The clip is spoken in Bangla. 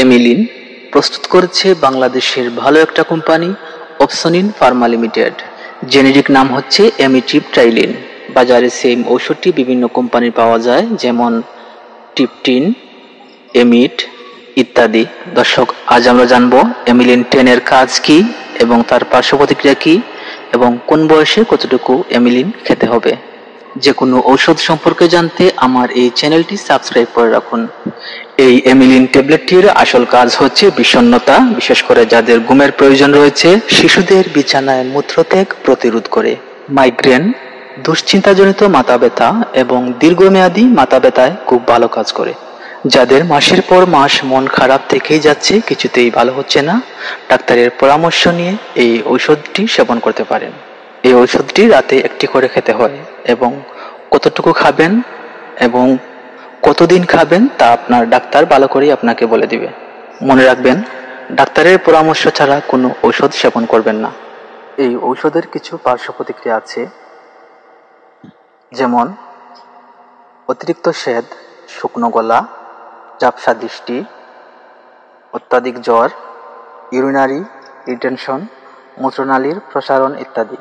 এমিলিন প্রস্তুত করেছে বাংলাদেশের ভালো একটা কোম্পানি অপসনিন ফার্মা লিমিটেড। জেনেরিক নাম হচ্ছে এমিট্রিপটাইলিন। বাজারে সেম ঔষধটি বিভিন্ন কোম্পানির পাওয়া যায়, যেমন টিপটিন, এমিট ইত্যাদি। দর্শক, আজ আমরা জানবো এমিলিন 10 এর কাজ কি এবং তার পার্শ্ব প্রতিক্রিয়া কি এবং কোন বয়সে কতটুকু এমিলিন খেতে হবে। যে কোনো ঔষধ সম্পর্কে জানতে আমার এই চ্যানেলটি সাবস্ক্রাইব করে রাখুন। এই এমিলিন ট্যাবলেটটির আসল কাজ হচ্ছে বিষণ্ণতা, বিশেষ করে যাদের ঘুমের প্রয়োজন রয়েছে। শিশুদের বিছানায় মূত্রত্যাগ প্রতিরোধ করে। মাইগ্রেন, দুশ্চিন্তাজনিত মাথা ব্যথা এবং দীর্ঘমেয়াদী মাথা ব্যথায় খুব ভালো কাজ করে। যাদের মাসের পর মাস মন খারাপ থেকেই যাচ্ছে, কিছুতেই ভালো হচ্ছে না, ডাক্তারের পরামর্শ নিয়ে এই ঔষধটি সেবন করতে পারেন। এই ঔষধটি রাতে একটি করে খেতে হয় এবং কতটুকু খাবেন এবং কতদিন খাবেন তা আপনার ডাক্তার ভালো করেই আপনাকে বলে দিবে। মনে রাখবেন, ডাক্তারের পরামর্শ ছাড়া কোনো ঔষধ সেবন করবেন না। এই ঔষধের কিছু পার্শ্ব প্রতিক্রিয়া আছে, যেমন অতিরিক্ত স্বাদ, শুকনো গলা, ঝাপসা দৃষ্টি, অত্যাধিক জ্বর, ইউরিনারি রিটেনশন, মূত্রনালীর প্রসারণ ইত্যাদি।